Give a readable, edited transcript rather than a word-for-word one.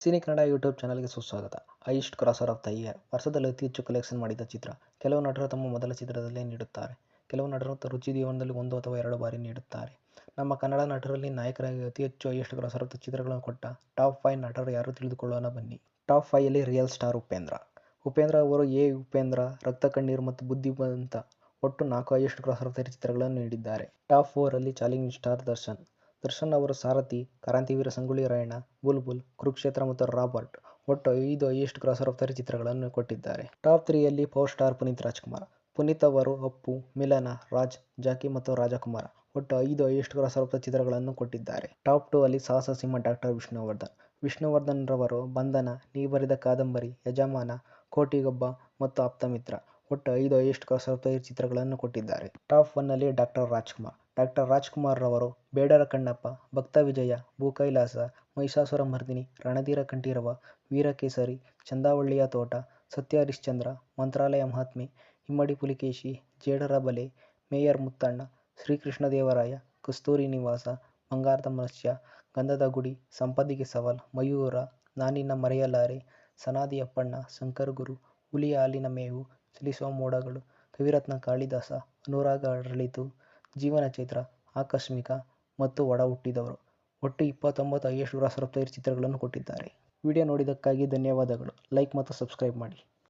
Cine Kannada YouTube ಚಾನಲ್ಗೆ ಸುಸ್ವಾಗತ. Highest ಕ್ರಾಸರ್ of the year ವರ್ಷದಲ್ಲಿ ಅತಿ ಹೆಚ್ಚು ಕಲೆಕ್ಷನ್ ಮಾಡಿದ ಚಿತ್ರ. ಕೆಲವು ನಟರು ತಮ್ಮ ಮೊದಲ ಚಿತ್ರದಲ್ಲೇ ನೀಡುತ್ತಾರೆ. ಕೆಲವು ನಟರು ರುಚಿ ಜೀವನದಲ್ಲಿ 1 ಅಥವಾ 2 ಬಾರಿ ನೀಡುತ್ತಾರೆ. ನಮ್ಮ ಕನ್ನಡ ನಟರಲ್ಲಿ ನಾಯಕರಾಗಿ ಅತಿ ಹೆಚ್ಚು ಹೈಯೆಸ್ಟ್ ಕ್ರಾಸರ್ ಆಫ್ ದ ಚಿತ್ರಗಳನ್ನು ಕೊಟ್ಟ ಟಾಪ್ 5 ನಟರು ಯಾರು ತಿಳಿದುಕೊಳ್ಳೋಣ ಬನ್ನಿ. ಟಾಪ್ 5ಯಲ್ಲಿ ರಿಯಲ್ ಸ್ಟಾರ್ ಉಪೇಂದ್ರ. ಉಪೇಂದ್ರ ಅವರು ಉಪೇಂದ್ರ, ರಕ್ತ ಕಣ್ಣೀರು ಮತ್ತು ಬುದ್ಧಿವಂತ ಒಟ್ಟು 4 ಹೈಯೆಸ್ಟ್ ಕ್ರಾಸರ್ ಆಫ್ ದ ಚಿತ್ರಗಳನ್ನು ನೀಡಿದ್ದಾರೆ. ಟಾಪ್ 4ರಲ್ಲಿ ಚಾಲೆಂಜಿಂಗ್ ಸ್ಟಾರ್ ದರ್ಶನ್. ದರ್ಶನ್ ಅವರು ಸಾರಥಿ, ಕ್ರಾಂತಿವೀರ ಸಂಗೊಳ್ಳಿ ರಾಯಣ್ಣ, ಬುಲ್ಬುಲ್, ಕುರುಕ್ಷೇತ್ರ ಮತ್ತು ರಾಬರ್ಟ್ ಒಟ್ಟು 5 ಹೈಯೆಸ್ಟ್ ಕ್ರಾಸರ್ ಆಫ್ ದ ಚಿತ್ರಗಳನ್ನು ಕೊಟ್ಟಿದ್ದಾರೆ. ಟಾಪ್ 3ಯಲ್ಲಿ ಪವರ್ ಸ್ಟಾರ್ ಪುನೀತ್ ರಾಜ್ಕುಮಾರ್. ಪುನೀತ್ ಅವರು ಅಪ್ಪು, ಮಿಲನ, ರಾಜ್, ಜಾಕಿ ಮತ್ತು ರಾಜಕುಮಾರ ಒಟ್ಟು 5 ಹೈಯೆಸ್ಟ್ ಕ್ರಾಸರ್ ಆಫ್ ದ ಚಿತ್ರಗಳನ್ನು ಕೊಟ್ಟಿದ್ದಾರೆ. ಟಾಪ್ 2ಲ್ಲಿ ಸಾಹಸ ಸಿಂಹ ಡಾಕ್ಟರ್ ವಿಷ್ಣುವರ್ಧನ್. ವಿಷ್ಣುವರ್ಧನ್ ರವರು ಬಂಧನ, ನೀ ಬರೆದ ಕಾದಂಬರಿ, ಯಜಮಾನ, ಕೋಟಿಗೊಬ್ಬ ಮತ್ತು ಆಪ್ತಮಿತ್ರ ಒಟ್ಟು 5 ಹೈಯೆಸ್ಟ್ ಕ್ರಾಸರ್ ಆಫ್ ದ ಚಿತ್ರಗಳನ್ನು ಕೊಟ್ಟಿದ್ದಾರೆ. ಟಾಪ್ 1ನಲ್ಲಿ ಡಾಕ್ಟರ್ ರಾಜ್ಕುಮಾರ್. ಡಾಕ್ಟರ್ ರಾಜ್ಕುಮಾರ್ ರವರು ಬೇಡರ ಕಣ್ಣಪ್ಪ, ಭಕ್ತ ವಿಜಯ, ಭೂಕೈಲಾಸ, ಮಹಿಷಾಸುರ ಮರ್ದಿನಿ, ರಣಧೀರ ಕಂಠೀರವ, ವೀರಕೇಸರಿ, ಚಂದವಳ್ಳಿಯ ತೋಟ, ಸತ್ಯ ಹರಿಶ್ಚಂದ್ರ, ಮಂತ್ರಾಲಯ ಮಹಾತ್ಮೆ, ಇಮ್ಮಡಿ ಪುಲಿಕೇಶಿ, ಜೇಡರ ಬಲೆ, ಮೇಯರ್ ಮುತ್ತಣ್ಣ, ಶ್ರೀಕೃಷ್ಣದೇವರಾಯ, ಕಸ್ತೂರಿ ನಿವಾಸ, ಬಂಗಾರದ ಮನುಷ್ಯ, ಗಂಧದ ಗುಡಿ, ಸಂಪದಿಗೆ ಸವಾಲ್, ಮಯೂರ, ನಾನಿನ್ನ ಮರೆಯಲಾರೆ, ಸನಾದಿ ಅಪ್ಪಣ್ಣ, ಶಂಕರಗುರು, ಹುಲಿಯ ಹಾಲಿನ ಮೇವು, ಚಲಿಸುವ ಮೋಡಗಳು, ಕವಿರತ್ನ ಕಾಳಿದಾಸ, ಅನುರಾಗ ಅರಳಿತು, ಜೀವನ ಚೈತ್ರ, ಆಕಸ್ಮಿಕ ಮತ್ತು ಒಡ ಹುಟ್ಟಿದವರು ಒಟ್ಟು 29 ಹೈಯೆಸ್ಟ್ ಕ್ರಾಸರ್ ಆಫ್ ದ ಚಿತ್ರಗಳನ್ನು ಕೊಟ್ಟಿದ್ದಾರೆ. ವಿಡಿಯೋ ನೋಡಿದ್ದಕ್ಕಾಗಿ ಧನ್ಯವಾದಗಳು. ಲೈಕ್ ಮತ್ತು ಸಬ್ಸ್ಕ್ರೈಬ್ ಮಾಡಿ.